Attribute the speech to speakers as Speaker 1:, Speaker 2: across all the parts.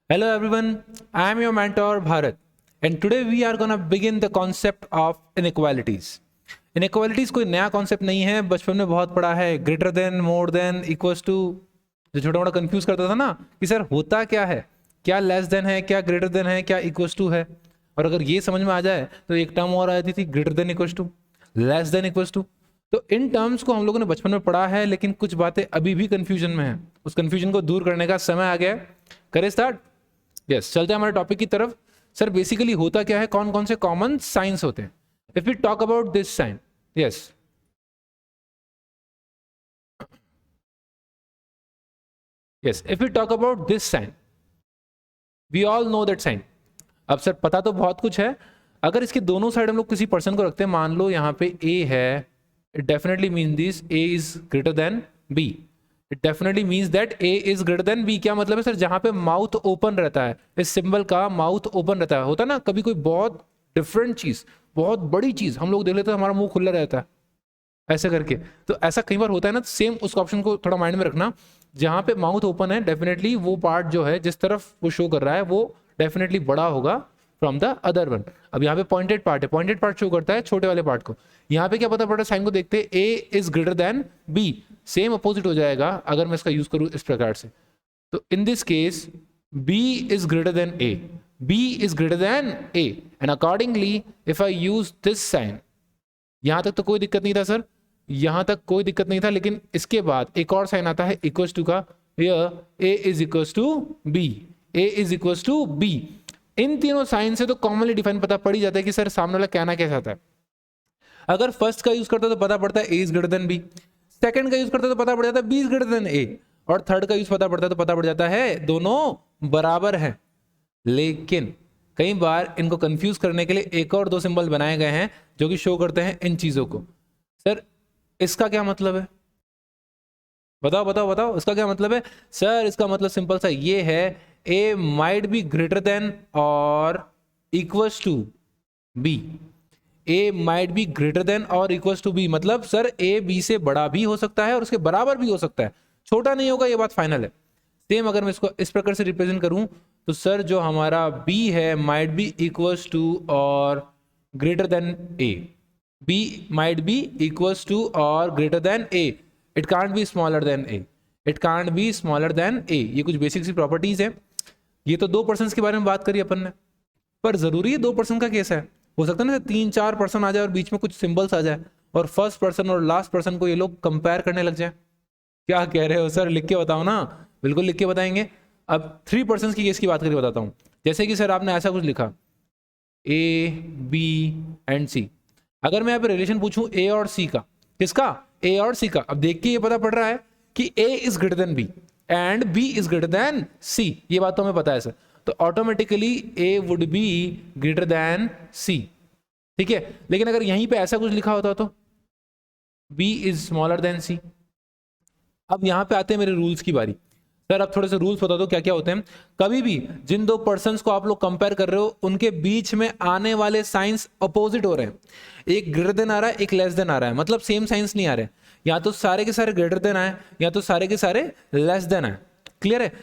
Speaker 1: Hello everyone, I am your mentor Bharat, and today we are gonna begin the concept of inequalities. Inequalities कोई नया concept नहीं है, बचपन में बहुत पढ़ा है. Greater than, more than, equals to. जो छोटा मोटा कंफ्यूज करता था ना कि सर होता क्या है, क्या लेस देन है, क्या ग्रेटर देन है, क्या इक्वल्स टू है. और अगर ये समझ में आ जाए तो एक टर्म और आती थी, greater than equals to, less than equals to. तो इन टर्म्स को हम लोगों ने बचपन में पढ़ा है, लेकिन कुछ बातें अभी भी कंफ्यूजन में है. उस कंफ्यूजन को दूर करने का समय आ गया है. करें स्टार्ट. यस, चलते हैं हमारे टॉपिक की तरफ. सर बेसिकली होता क्या है, कौन कौन से कॉमन साइंस होते हैं. If we talk about this sign, yes, yes, if we talk about this sign, we all know that sign. अब सर पता तो बहुत कुछ है. अगर इसके दोनों साइड हम लोग किसी पर्सन को रखते हैं, मान लो यहाँ पे ए है, it definitely mean this a is greater than b. It definitely means that a is greater than b. क्या मतलब है सर, जहां पे माउथ ओपन रहता है, इस सिंबल का माउथ ओपन रहता है. होता है ना कभी कोई बहुत डिफरेंट चीज, बहुत बड़ी चीज हम लोग देख लेते हैं, हमारा मुंह खुला रहता है ऐसे करके. तो ऐसा कई बार होता है ना. सेम उस ऑप्शन को थोड़ा माइंड में रखना. जहां पे माउथ ओपन है, डेफिनेटली वो पार्ट जो है, जिस तरफ वो शो कर रहा है, वो डेफिनेटली बड़ा होगा फ्रॉम द अदर वन. अब यहाँ पे पॉइंटेड पार्ट है, पॉइंटेड पार्ट शो करता है छोटे वाले पार्ट को. यहाँ पे क्या पता पड़ रहा है, साइन को देखते हैं, A is greater than B. Same opposite हो जाएगा अगर मैं इसका यूज करूं इस प्रकार से. तो in this case b is greater than A, b is greater than a, and accordingly if I use this sign, यहां तक तो कोई दिक्कत नहीं था सर, यहां तक कोई दिक्कत नहीं था. लेकिन इसके बाद एक और साइन आता है इक्वल्स टू का. A is equals to B, A is equals to B. इन तीनों साइन से तो कॉमनली डिफाइन पता पड़ ही जाता है कि सर सामने वाला कहना क्या चाहता है. अगर फर्स्ट का यूज करता है तो पता पड़ता है A is greater than B, second का यूज करता है तो पता पड़ जाता है B is greater than A, और थर्ड का यूज पता पड़ता है तो पता पड़ जाता है दोनों बराबर हैं. लेकिन कई बार इनको कंफ्यूज करने के लिए एक और दो सिंबल बनाए गए हैं जो कि शो करते हैं इन चीजों को. सर इसका क्या मतलब है, बताओ बताओ बताओ, इसका क्या मतलब है. सर इसका मतलब सिंपल सा ये है, a might be greater than और equals to B. A might be greater than और इक्वल्स टू बी, मतलब सर ए बी से बड़ा भी हो सकता है और उसके बराबर भी हो सकता है, छोटा नहीं होगा, ये बात फाइनल है. सेम अगर मैं इसको इस प्रकार से रिप्रेजेंट करूं तो सर जो हमारा बी है माइट बी इक्वल्स टू और greater than A, B might be equals to और greater than A. It can't be smaller than A, it can't be smaller than A. ये कुछ बेसिक सी properties है. ये तो 2% के बारे में बात करी अपन ने, पर जरूरी है 2% का केस है. हो सकता है ना 3-4 पर्सन आ जाए और बीच में कुछ सिंबल्स आ जाए और फर्स्ट पर्सन और लास्ट पर्सन को ये लोग कंपेयर करने लग जाए. क्या कह रहे हो सर, लिख के बताओ ना. बिल्कुल लिख के बताएंगे. अब 3% की केस की बात करके बताता हूं. जैसे कि सर आपने ऐसा कुछ लिखा, ए बी एंड सी. अगर मैं यहाँ पे रिलेशन पूछूं ए और सी का, किसका, ए और सी का. अब देख के ये पता पड़ रहा है कि A is greater than B and B is greater than C. ये बात तो हमें पता है सर. तो automatically A would be greater than C. ठीक है. लेकिन अगर यहीं पे ऐसा कुछ लिखा होता तो बी इज स्मॉलर देन सी. अब यहां पे आते हैं मेरे रूल्स की बारी. सर अब थोड़े से रूल्स बता दो क्या क्या होते हैं. कभी भी जिन दो पर्संस को आप लोग कंपेयर कर रहे हो, उनके बीच में आने वाले साइंस अपोजिट हो रहे हैं. एक ग्रेटर देन आ रहा है, एक लेस देन आ रहा है, मतलब सेम साइंस नहीं आ रहे. या तो सारे के सारे ग्रेटर देन आए, या तो सारे के सारे लेस देन आए. क्लियर है.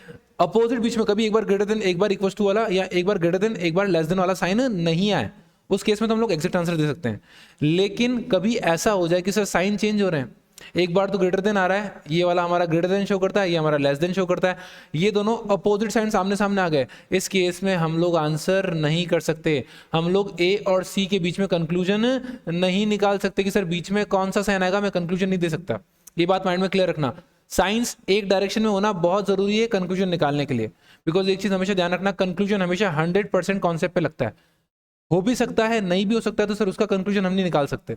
Speaker 1: अपोजिट बीच में कभी एक बार ग्रेटर देन एक बार इक्वल टू वाला, या एक बार ग्रेटर देन एक बार लेस देन वाला साइन नहीं आए, उस केस में तो हम लोग एग्जैक्ट आंसर दे सकते हैं. लेकिन कभी ऐसा हो जाए कि सर साइन चेंज हो रहे हैं, एक बार तो ग्रेटर देन आ रहा है, ये वाला हमारा ग्रेटर देन शो करता है, ये हमारा लेस देन शो करता है, ये दोनों अपोजिट साइन सामने सामने आ गए. इस केस में हम लोग आंसर नहीं कर सकते. हम लोग ए और सी के बीच में कंक्लूजन नहीं निकाल सकते कि सर बीच में कौन सा साइन आएगा, मैं कंक्लूजन नहीं दे सकता. ये बात माइंड में क्लियर रखना. साइंस एक डायरेक्शन में होना बहुत जरूरी है कंक्लूजन निकालने के लिए. बिकॉज एक चीज हमेशा ध्यान रखना, कंक्लूजन हमेशा 100% कॉन्सेप्ट पे लगता है. हो भी सकता है, नहीं भी हो सकता है, तो सर उसका कंक्लूजन हम नहीं निकाल सकते.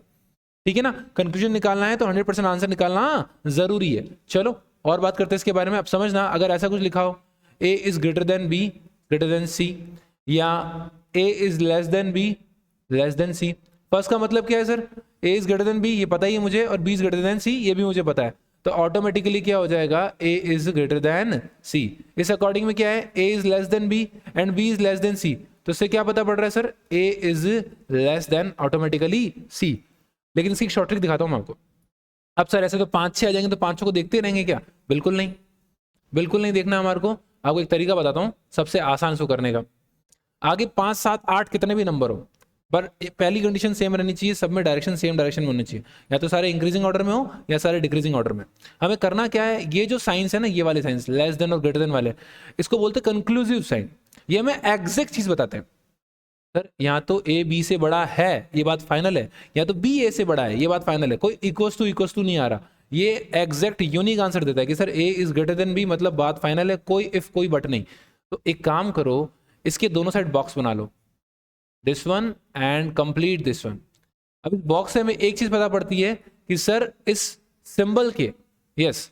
Speaker 1: ठीक है ना. कंक्लूजन निकालना है तो 100% आंसर निकालना जरूरी है. चलो और बात करते हैं इसके बारे में. अब समझना, अगर ऐसा कुछ लिखा हो, A is greater than B greater than C, या A is less than B less than C. First का मतलब क्या है sir, A is greater than B, ये पता ही है मुझे, और B is greater than C, ये भी मुझे पता है. तो ऑटोमेटिकली क्या हो जाएगा, A is greater than C. इस अकॉर्डिंग में क्या है, A is less than B and B is less than C. तो इससे क्या पता पड़ रहा है sir, A is less than automatically C. लेकिन इसकी एक शॉर्ट ट्रिक दिखाता हूं मैं आपको. अब सर ऐसे तो 5-6 आ जाएंगे तो 5 को देखते रहेंगे क्या, बिल्कुल नहीं. बिल्कुल नहीं देखना हमारे को. आपको एक तरीका बताता हूँ सबसे आसान इसको करने का। आगे 5, 7, 8 कितने भी नंबर हो, पर पहली कंडीशन सेम रहनी चाहिए, सब में डायरेक्शन सेम डायरेक्शन में होनी चाहिए, या तो सारे इंक्रीजिंग ऑर्डर में हो या सारे डिक्रीजिंग ऑर्डर में। हमें करना क्या है, ये जो साइंस है ना, ये वाले साइंस लेस देन और ग्रेटर देन वाले, इसको बोलते हैं कंक्लूसिव साइन। ये हमें एग्जैक्ट चीज बताते हैं। सर यहाँ तो ए बी से बड़ा है, ये बात फाइनल है, या तो बी ए से बड़ा है, ये बात फाइनल है, कोई इक्वस टू नहीं आ रहा। ये एग्जैक्ट यूनिक आंसर देता है कि sir A is greater than b, मतलब बात फाइनल है, कोई इफ कोई बट नहीं। तो एक काम करो, इसके दोनों साइड बॉक्स बना लो, this one and complete this one. अब इस बॉक्स से हमें एक चीज पता पड़ती है कि सर इस सिंबल के, यस,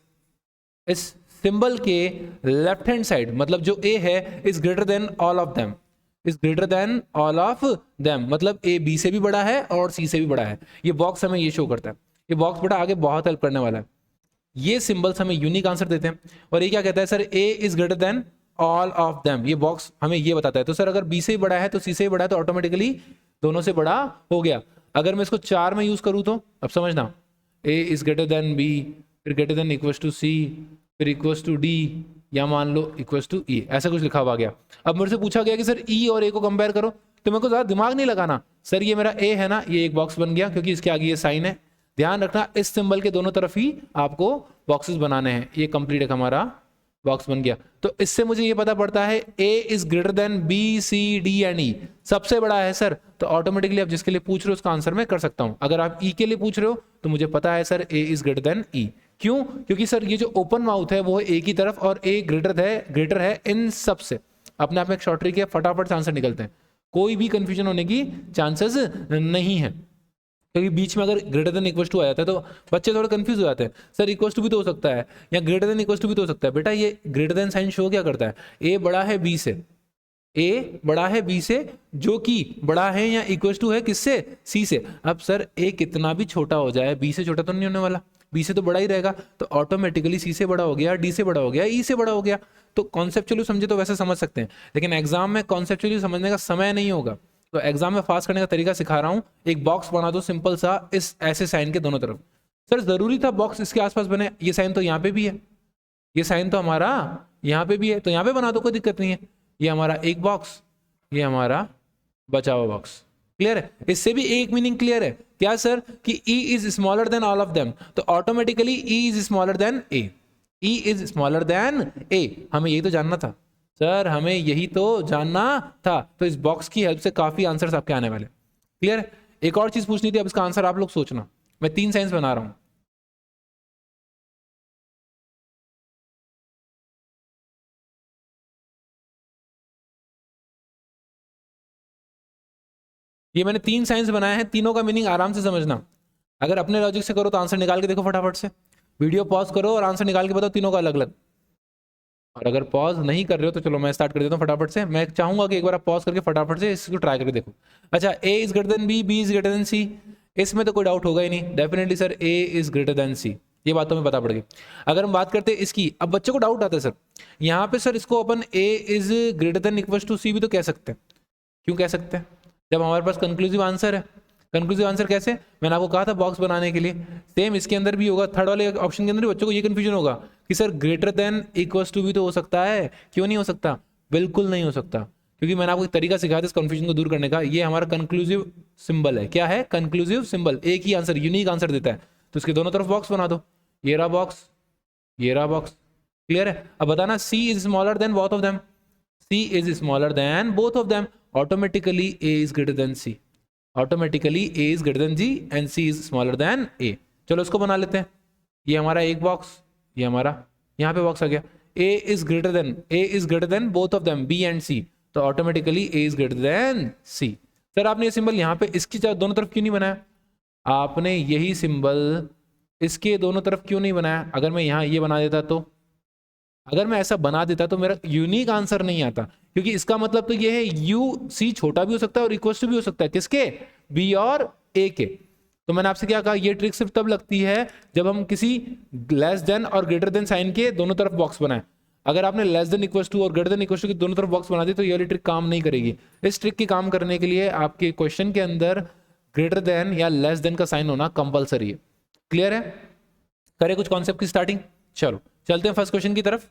Speaker 1: इस सिंबल के लेफ्ट हैंड साइड, मतलब जो ए है, is greater then all of them, is greater then all of them, मतलब ए बी से भी बड़ा है और सी से भी बड़ा है। ये बॉक्स हमें ये शो करता है। ये बॉक्स बेटा आगे बहुत हेल्प करने वाला है। ये सिंबल्स हमें यूनिक आंसर देते हैं। और ये क्या कहता है, sir A is greater then all of them, ये बॉक्स हमें ये बताता है। तो सर अगर बी से ही बड़ा है तो सी से ही बड़ा है, तो ऑटोमेटिकली दोनों से बड़ा हो गया। अगर मैं इसको 4 में यूज करूं तो अब समझना, ए इज ग्रेटर देन बी, फिर ग्रेटर देन इक्वल्स टू सी, फिर इक्वल्स टू डी, या मान लो इक्वल्स टू ई, ऐसा कुछ लिखा हुआ गया। अब मेरे से पूछा गया कि सर ई और ए को कंपेयर करो, तो मेरे को ज्यादा दिमाग नहीं लगाना। सर ये मेरा ए है ना, ये एक बॉक्स बन गया क्योंकि इसके आगे ये साइन है। ध्यान रखना इस सिंबल के दोनों तरफ ही आपको बॉक्सेस बनाने हैं। ये कंप्लीट एक हमारा बॉक्स बन गया। तो इससे मुझे ये पता पड़ता है A is greater than B C D and E, सबसे बड़ा है सर, तो ऑटोमेटिकली आप जिसके लिए पूछ रहे हो उसका आंसर मैं कर सकता हूं। अगर आप ई के लिए पूछ रहे हो तो मुझे पता है sir A is greater than E. क्यों? क्योंकि सर ये जो ओपन माउथ है वो है ए की तरफ, और ए ग्रेटर है इन सब से। अपने आप में एक शॉर्ट ट्रिक है, फटाफट से आंसर निकलते हैं, कोई भी कंफ्यूजन होने की चांसेस नहीं है। क्योंकि बीच में अगर ग्रेटर देन इक्वल टू आ जाता है तो बच्चे थोड़े कंफ्यूज हो जाते हैं, सर इक्वल टू भी तो हो सकता है या ग्रेटर देन इक्वल टू भी तो हो सकता है। बेटा ये ग्रेटर देन साइन शो क्या करता है, ए बड़ा है बी से, ए बड़ा है बी से, जो कि बड़ा है या इक्वल टू है किससे, सी से। अब सर ए कितना भी छोटा हो जाए, बी से छोटा तो नहीं होने वाला, बी से तो बड़ा ही रहेगा, तो ऑटोमेटिकली सी से बड़ा हो गया, डी से बड़ा हो गया, ई से बड़ा हो गया। तो कॉन्सेप्चुअली समझे तो वैसे समझ सकते हैं, लेकिन एग्जाम में कॉन्सेप्चुअली समझने का समय नहीं होगा। तो एग्जाम में पास करने का तरीका सिखा रहा हूं। एक बॉक्स बना दो सिंपल सा, इस ऐसे साइन के दोनों तरफ। सर जरूरी था बॉक्स इसके आसपास बने, ये साइन तो यहाँ पे भी है, ये साइन तो हमारा यहाँ पे भी है, तो यहाँ पे बना दो, कोई दिक्कत नहीं है। ये हमारा एक बॉक्स, ये हमारा बचा हुआ बॉक्स। क्लियर है? इससे भी एक मीनिंग क्लियर है क्या सर, कि E is smaller than all of them, तो automatically E is smaller than A, E is smaller than A। हमें यही तो जानना था सर, हमें यही तो जानना था। तो इस बॉक्स की हेल्प से काफी आंसर्स आपके आने वाले। क्लियर है? एक और चीज पूछनी थी, अब इसका आंसर आप लोग सोचना। मैं 3 साइंस बना रहा हूं, ये मैंने 3 साइंस बनाए हैं, तीनों का मीनिंग आराम से समझना। अगर अपने लॉजिक से करो तो आंसर निकाल के देखो फटाफट से, वीडियो पॉज करो और आंसर निकाल के बताओ तीनों का अलग अलग। और अगर पॉज नहीं कर रहे हो तो चलो मैं स्टार्ट कर देता हूँ फटाफट से। मैं चाहूंगा कि एक बार आप पॉज करके फटाफट से इसको ट्राई करके देखो। अच्छा, A is greater than B, B is greater than C, इसमें तो कोई डाउट होगा ही नहीं, definitely sir A is greater than C, ये बात तो हमें पता पड़ गई। अगर हम बात करते हैं इसकी, अब बच्चे को डाउट आता है सर यहाँ पे, सर इसको अपन A is greater than equal to C भी तो कह सकते हैं। क्यों कह सकते हैं? जब हमारे पास कंक्लूसिव आंसर है। कंक्लूसिव आंसर कैसे? मैंने आपको कहा था बॉक्स बनाने के लिए, सेम इसके अंदर भी होगा। थर्ड वाले ऑप्शन के अंदर भी बच्चों को ये कंफ्यूजन होगा कि sir greater than equals to भी तो हो सकता है, क्यों नहीं हो सकता? बिल्कुल नहीं हो सकता, क्योंकि मैंने आपको एक तरीका सिखाया था इस कंफ्यूजन को दूर करने का। ये हमारा कंक्लूसिव सिंबल है। क्या है? कंक्लूसिव सिंबल, एक ही आंसर, यूनिक आंसर देता है। तो इसके दोनों तरफ बॉक्स बना दो, ये रहा बॉक्स, ये रहा बॉक्स। क्लियर है? अब बताना, C is smaller than both of them, C is smaller than both of them, automatically A is greater than C, automatically A is greater than G and C is smaller than A. चलो इसको बना लेते हैं। ये हमारा एक box, ये हमारा यहाँ पे बॉक्स आ गया। A is greater than both of them, B and C, तो automatically A is greater than C. Sir आपने ये सिंबल यहाँ पे इसकी दोनों तरफ क्यों नहीं बनाया? आपने यही सिंबल इसके दोनों तरफ क्यों नहीं बनाया? अगर मैं यहाँ ये बना देता तो, अगर मैं ऐसा बना देता तो मेरा यूनिक आंसर नहीं आता, क्योंकि इसका मतलब तो ये है यू सी छोटा भी हो सकता है और इक्वल टू भी हो सकता है, किसके? बी और ए के। तो मैंने आपसे क्या कहा, ये ट्रिक सिर्फ तब लगती है जब हम किसी लेस देन और ग्रेटर देन साइन के दोनों तरफ बॉक्स बनाए। अगर आपने लेस देन इक्वल टू और ग्रेटर देन इक्वल टू के दोनों तरफ बॉक्स बना दी तो ये वाली ट्रिक काम नहीं करेगी। इस ट्रिक के काम करने के लिए आपके क्वेश्चन के अंदर ग्रेटर देन या लेस देन का साइन होना कंपलसरी है। क्लियर है? करें कुछ कॉन्सेप्ट की स्टार्टिंग। चलो चलते हैं फर्स्ट क्वेश्चन की तरफ।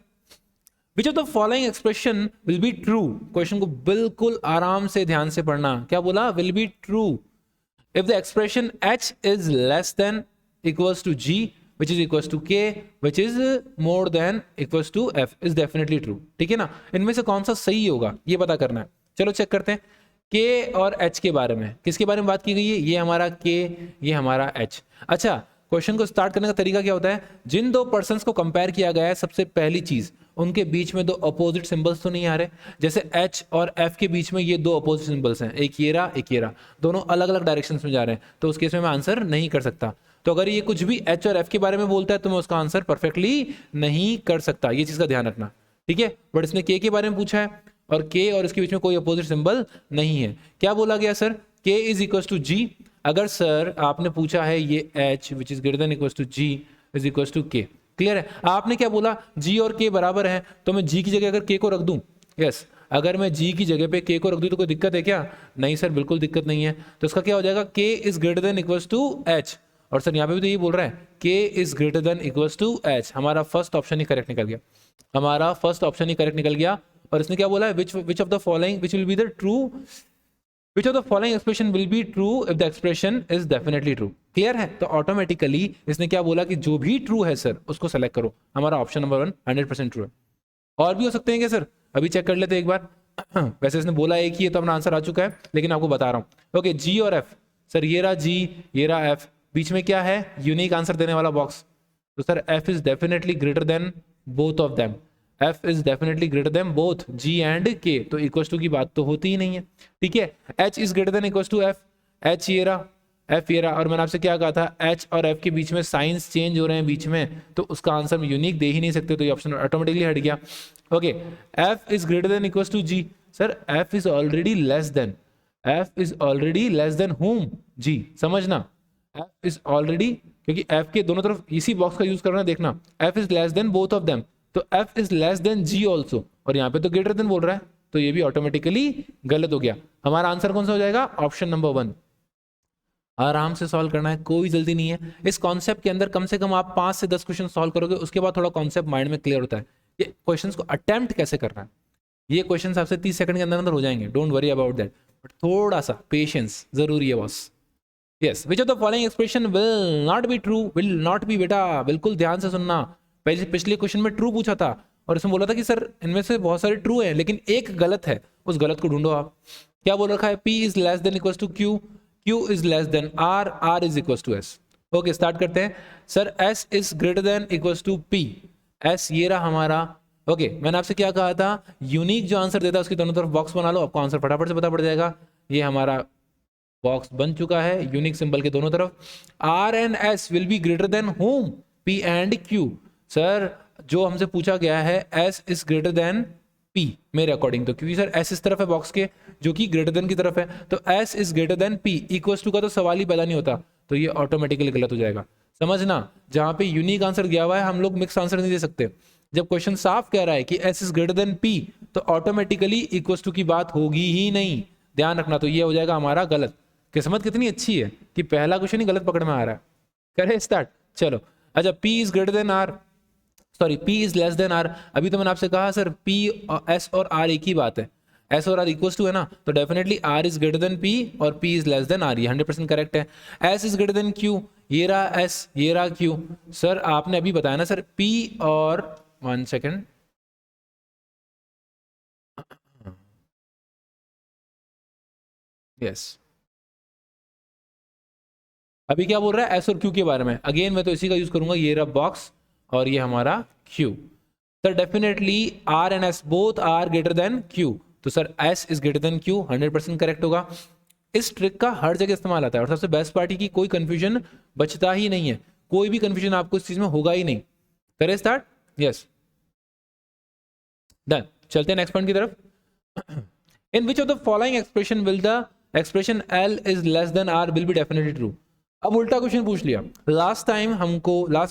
Speaker 1: विच of the following expression will be true, question को बिल्कुल आराम से ध्यान से पढ़ना, क्या बोला, will be true if the expression h is less than equals to g which is equals to k which is more than equals to f is definitely true। ठीक है ना, इनमें से कौन सा सही होगा ये पता करना है। चलो चेक करते हैं k और h के बारे में, किसके बारे में बात की गई है, ये हमारा k, ये हमारा h। अच्छा, क्वेश्चन को स्टार्ट करने का तरीका क्या होता है, जिन दो पर्सन्स को कंपेयर किया गया है सबसे पहली चीज उनके बीच में दो अपोजिट सिंबल्स तो नहीं आ रहे, जैसे h और f के बीच में ये दो अपोजिट सिंबल्स हैं, एक ये रहा एक ये रहा, दोनों अलग अलग डायरेक्शंस में जा रहे हैं, तो उस केस में मैं आंसर नहीं कर सकता। तो अगर ये कुछ भी h और f के बारे में बोलता है तो मैं उसका आंसर परफेक्टली नहीं कर सकता, ये चीज का ध्यान रखना, ठीक है। बट इसने k के बारे में पूछा है और k और इसके बीच में कोई अपोजिट सिंबल नहीं है। क्या बोला गया sir, k is equal to g। अगर सर आपने पूछा है ये h which is greater than equal to g is equal to k, clear है। आपने क्या बोला, g और k बराबर है, तो मैं g की जगह अगर k को रख दूं, यस, अगर मैं g की जगह पे k को रख दूं तो कोई दिक्कत है क्या, नहीं सर बिल्कुल दिक्कत नहीं है। तो इसका क्या हो जाएगा, k is greater than equals to h, और सर यहाँ पे भी तो ये बोल रहा है k is greater than equals to h। हमारा फर्स्ट ऑप्शन ही करेक्ट निकल गया, हमारा फर्स्ट ऑप्शन ही करेक्ट निकल गया। और इसने क्या बोला है, विच of the following which will be the true, Which of the following expression will be true if the expression is definitely true? Clear है। तो ऑटोमेटिकली इसने क्या बोला कि जो भी ट्रू है सर उसको सेलेक्ट करो, हमारा ऑप्शन नंबर 1 100% ट्रू है। और भी हो सकते हैं क्या सर, अभी चेक कर लेते एक बार। वैसे इसने बोला एक ही है तो अपना आंसर आ चुका है, लेकिन आपको बता रहा हूँ। ओके, जी और एफ, सर ये रहा जी ये रहा एफ, बीच में क्या है, यूनिक आंसर देने वाला बॉक्स, तो sir F is definitely greater than both of them, f is definitely greater than both g and k, तो इक्वल्स टू की बात तो होती ही नहीं है, ठीक है। h is greater than equals to f, h ये रहा f ये रहा, और मैंने आपसे क्या कहा था, h और f के बीच में साइंस चेंज हो रहे हैं बीच में, तो उसका आंसर यूनिक दे ही नहीं सकते, तो ये ऑप्शन ऑटोमेटिकली हट गया। Okay, f is greater than equals to g, sir f is already less than, f is already less than whom, g, समझना, f इज ऑलरेडी, क्योंकि f के दोनों तरफ इसी बॉक्स का यूज करना, देखना, f is less then both of them, तो f is less then g also, और यहाँ पे तो ग्रेटर देन बोल रहा है, तो ये भी ऑटोमेटिकली गलत हो गया। हमारा आंसर कौन सा हो जाएगा, ऑप्शन नंबर 1। आराम से सॉल्व करना है, कोई जल्दी नहीं है। इस कॉन्सेप्ट के अंदर कम से कम आप 5 से 10 क्वेश्चन सॉल्व करोगे, उसके बाद थोड़ा कॉन्सेप्ट माइंड में क्लियर होता है, ये क्वेश्चंस को अटेम्प्ट कैसे करना है। ये क्वेश्चन आपसे 30 सेकंड के अंदर अंदर हो जाएंगे, don't worry about that, but थोड़ा सा पेशेंस जरूरी है boss. Yes, which of the following expression will not be true, will not be, बेटा बिल्कुल ध्यान से सुनना। पिछले क्वेश्चन में ट्रू पूछा था और इसमें बोला था कि सर इनमें से बहुत सारे ट्रू हैं लेकिन एक गलत है, उस गलत को ढूंढो आप। क्या बोल रखा है, P is less than equals to Q, Q is less than R, R is equals to S। Okay, start करते हैं। Sir S is greater than equals to P, S ये रहा हमारा। ओके, मैंने आपसे क्या कहा था, यूनिक जो आंसर देता है उसकी दोनों तरफ बॉक्स बना लो, आपको आंसर फटाफट से पता पड़ जाएगा। ये हमारा बॉक्स बन चुका है यूनिक सिंबल के दोनों तरफ। R and S will be greater than whom, P and Q। Sir जो हमसे पूछा गया है S is greater than P मेरे अकॉर्डिंग, तो क्योंकि सर S इस तरफ है बॉक्स के जो कि ग्रेटर देन की तरफ है, तो S is greater than P, equals to का तो सवाल ही पैदा नहीं होता, तो ये ऑटोमेटिकली गलत हो जाएगा। समझना, जहां पे यूनिक आंसर दिया हुआ है हम लोग मिक्स आंसर नहीं दे सकते। जब क्वेश्चन साफ कह रहा है कि S is greater than P, तो ऑटोमेटिकली इक्वल्स टू की बात होगी ही नहीं, ध्यान रखना। तो ये हो जाएगा हमारा गलत। किस्मत कितनी अच्छी है कि पहला क्वेश्चन ही गलत पकड़ में आ रहा है। करें स्टार्ट, चलो। अच्छा, P is greater then R, sorry P is less than R। अभी तो मैंने आपसे कहा सर P और S और R एक ही बात है, S और R इक्वल्स टू है ना, तो definitely R is greater than P और P is less than R, ये 100% करेक्ट है। S is greater than Q, ये रहा S ये रहा Q। सर आपने अभी बताया ना सर P और 1 सेकेंड, यस, अभी क्या बोल रहा है S और Q के बारे में। अगेन मैं तो इसी का यूज करूंगा, ये रहा बॉक्स और ये हमारा Q। Sir definitely R and S both are greater than Q, तो sir S is greater than Q 100% correct होगा। इस ट्रिक का हर जगह इस्तेमाल आता है और सबसे बेस्ट पार्टी की कोई कंफ्यूजन बचता ही नहीं है, कोई भी कंफ्यूजन आपको इस चीज में होगा ही नहीं। करें स्टार्ट, यस, डन। चलते हैं नेक्स्ट पॉइंट की तरफ। In which of the following expression will the expression L is less than R will be definitely true. अब उल्टा क्वेश्चन पूछ लिया। लास्ट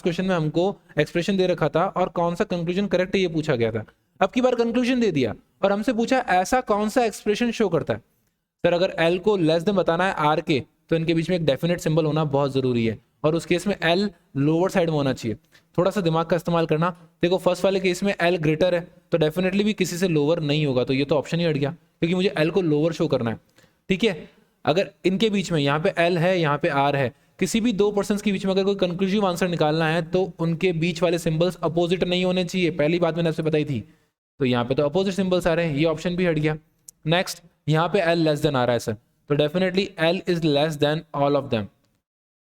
Speaker 1: क्वेश्चन में हमको एक्सप्रेशन दे रखा था और कौन सा कंक्लूजन करेक्ट है ये पूछा गया था। अब की बार कंक्लूजन दे दिया और हमसे पूछा ऐसा कौन सा एक्सप्रेशन शो करता है। सर अगर L को लेस देन बताना है R के, तो इनके बीच में एक डेफिनेट सिंबल होना बहुत जरूरी है, और उस केस में एल लोअर साइड में होना चाहिए। थोड़ा सा दिमाग का इस्तेमाल करना। देखो फर्स्ट वाले केस में एल ग्रेटर है तो डेफिनेटली भी किसी से लोअर नहीं होगा, तो ये तो ऑप्शन ही हट गया क्योंकि मुझे एल को लोअर शो करना है। ठीक है, अगर इनके बीच में यहाँ पे एल है यहाँ पे आर है, किसी भी दो पर्सन्स के बीच में अगर कोई कंक्लूसिव आंसर निकालना है तो उनके बीच वाले सिंबल्स अपोजिट नहीं होने चाहिए। पहली बात मैंने आपसे बताई थी, तो यहाँ पे तो अपोजिट सिंबल्स आ रहे हैं, ये ऑप्शन भी हट गया। नेक्स्ट, यहाँ पे एल लेस देन आ रहा है सर, तो definitely L is less than all of them,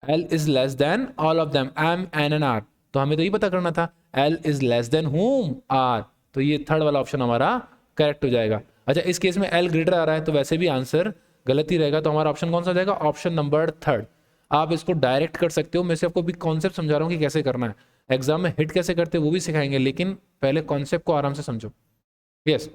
Speaker 1: L is less than all of them, M N N R. तो हमें तो ये पता करना था L is less than whom R, तो ये थर्ड वाला ऑप्शन हमारा करेक्ट हो जाएगा। अच्छा, इस केस में एल ग्रेटर आ रहा है तो वैसे भी आंसर गलत ही रहेगा, तो हमारा ऑप्शन कौन सा हो जाएगा? Option number third. आप इसको डायरेक्ट कर सकते हो, मैं से आपको भी कॉन्सेप्ट समझा रहा हूँ कि कैसे करना है, एग्जाम में हिट कैसे करते हैं वो भी सिखाएंगे, लेकिन पहले कॉन्सेप्ट को आराम से समझो। Yes,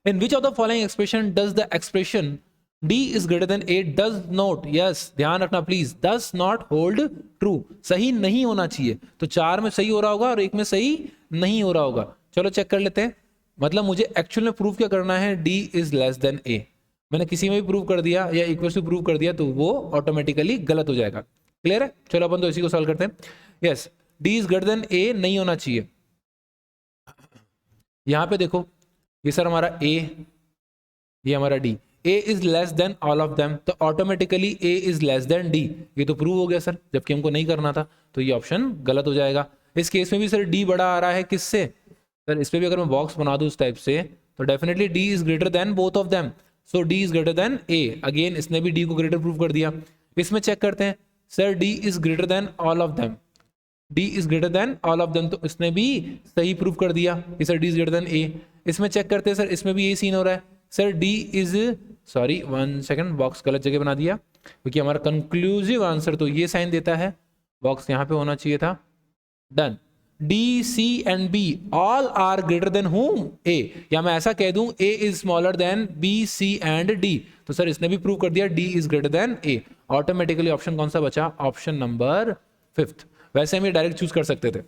Speaker 1: in which of the following expression does the expression D is greater than 8 does not, yes ध्यान रखना please, does not hold true, सही नहीं होना चाहिए। तो 4 में सही हो रहा होगा और 1 में सही नहीं हो रहा होगा। चलो चेक कर लेते हैं, मतलब मुझे एक्चुअल में प्रूव क्या करना है? D is less than A। मैंने किसी में भी प्रूव कर दिया या इक्वल टू प्रूव कर दिया तो वो ऑटोमेटिकली गलत हो जाएगा। क्लियर है? चलो अपन तो इसी को सॉल्व करते हैं। Yes, D is greater than A नहीं होना चाहिए। यहां पे देखो, ये सर हमारा A, ये हमारा D, A is less than all of them, तो automatically A is less than D, ये तो प्रूव हो गया सर, जबकि हमको नहीं करना था, तो ये ऑप्शन गलत हो जाएगा। इस केस में भी सर D बड़ा आ रहा है किससे? सर इस पे भी अगर मैं बॉक्स बना दूं इस टाइप से, तो definitely D is greater than both of them, so D is greater than A। Again इसने भी D को ग्रेटर प्रूव कर दिया। इसमें चेक करते हैं, sir D is greater then all of them, D is greater then all of them, तो इसने भी सही प्रूव कर दिया कि sir D is greater than A। इसमें चेक करते हैं, सर इसमें भी यही सीन हो रहा है, sir D is, sorry 1 second, box गलत जगह बना दिया क्योंकि हमारा कंक्लूसिव आंसर तो ये साइन देता है, बॉक्स यहाँ पे होना चाहिए था। Done, D, C and B all are greater than whom A, या मैं ऐसा कह दूं A is smaller than B, C and D, तो सर इसने भी प्रूव कर दिया D is greater than A। Automatically option कौन सा बचा? Option number 5। वैसे हम ये डायरेक्ट चूज कर सकते थे।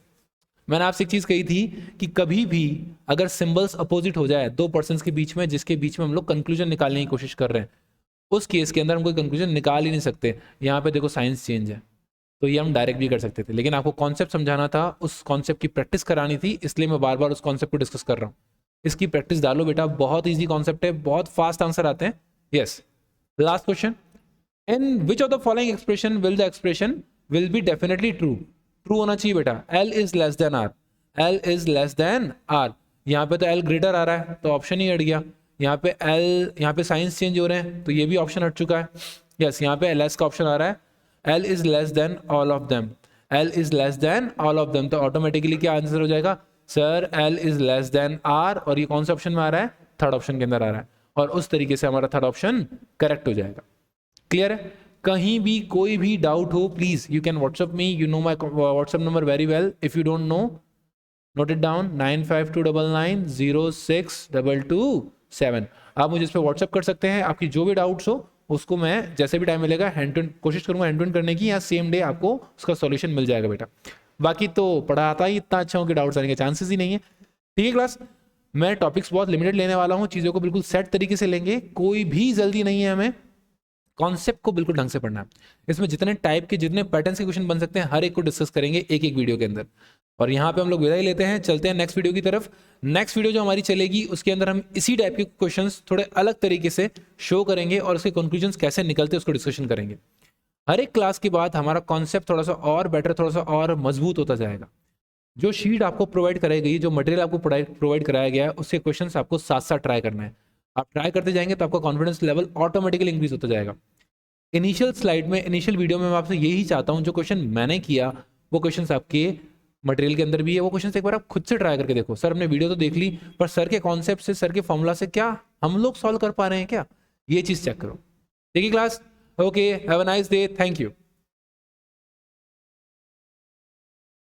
Speaker 1: मैंने आपसे एक चीज कही थी कि कभी भी अगर सिंबल्स अपोजिट हो जाए दो पर्सन्स के बीच में, जिसके बीच में हम लोग कंक्लूजन निकालने की कोशिश कर रहे हैं, उस केस के अंदर हम कोई कंक्लूजन निकाल ही नहीं सकते। यहाँ पे देखो साइंस चेंज है, तो ये हम डायरेक्ट भी कर सकते थे, लेकिन आपको कॉन्सेप्ट समझाना था, उस कॉन्सेप्ट की प्रैक्टिस करानी थी, इसलिए मैं बार बार उस कॉन्सेप्ट को डिस्कस कर रहा हूँ। इसकी प्रैक्टिस डालो बेटा, बहुत ईजी कॉन्सेप्ट है, बहुत फास्ट आंसर आते हैं। Yes, last question, in which of the following expression will the expression will be definitely true? True होना चाहिए बेटा, L is less than R, L is less than R। यहाँ पे तो L ग्रेटर आ रहा है तो ऑप्शन ही हट गया। यहाँ पे L, यहाँ पे साइंस चेंज हो रहे हैं तो ये भी ऑप्शन हट चुका है। यस, यहाँ पे LS का ऑप्शन आ रहा है, L is less than all of them, L is less than all of them, तो ऑटोमेटिकली क्या आंसर हो जाएगा? Sir L is less than R, और ये कौन सा ऑप्शन में आ रहा है? थर्ड ऑप्शन के अंदर आ रहा है, और उस तरीके से हमारा थर्ड ऑप्शन करेक्ट हो जाएगा। क्लियर है? कहीं भी कोई भी डाउट हो please you can WhatsApp me, you know my WhatsApp number very well, if you don't know note it down, 9529962227। आप मुझे इस पर व्हाट्सअप कर सकते हैं, आपकी जो भी डाउट्स हो उसको मैं जैसे भी टाइम मिलेगा हैंड टू कोशिश करूंगा हैंड टू करने की, या सेम डे आपको उसका सॉल्यूशन मिल जाएगा बेटा। बाकी तो पढ़ाता ही इतना अच्छा हूँ कि डाउट्स आने के चांसेस ही नहीं है। ठीक है क्लास, मैं टॉपिक्स बहुत लिमिटेड लेने वाला हूँ, चीज़ों को बिल्कुल सेट तरीके से लेंगे, कोई भी जल्दी नहीं है, हमें कॉन्सेप्ट को बिल्कुल ढंग से पढ़ना है। इसमें जितने टाइप के, जितने पैटर्न्स के क्वेश्चन बन सकते हैं, हर एक को डिस्कस करेंगे एक एक वीडियो के अंदर। और यहाँ पे हम लोग विदाई लेते हैं, चलते हैं नेक्स्ट वीडियो की तरफ। नेक्स्ट वीडियो जो हमारी चलेगी उसके अंदर हम इसी टाइप के क्वेश्चंस थोड़े अलग तरीके से शो करेंगे और उसके कंक्लूजन्स कैसे निकलते हैं उसको डिस्कशन करेंगे। हर एक क्लास के बाद हमारा कॉन्सेप्ट थोड़ा सा और बेटर, थोड़ा सा और मजबूत होता जाएगा। जो शीट आपको प्रोवाइड कराई गई, जो मटेरियल आपको प्रोवाइड कराया गया है, उसके क्वेश्चन आपको साथ साथ ट्राई करना है। आप ट्राई करते जाएंगे तो आपका कॉन्फिडेंस लेवल ऑटोमेटिकली इंक्रीज होता जाएगा। इनिशियल स्लाइड में, इनिशियल वीडियो में मैं आपसे यही चाहता हूं, जो क्वेश्चन मैंने किया वो क्वेश्चंस आपके मटेरियल के अंदर भी है, वो क्वेश्चन एक बार आप खुद से ट्राई करके देखो। सर हमने वीडियो तो देख ली, पर सर के कॉन्सेप्ट से, सर के फॉर्मूला से क्या हम लोग सॉल्व कर पा रहे हैं क्या, ये चीज चेक करो। ठीक है class, okay, have a nice day, thank you.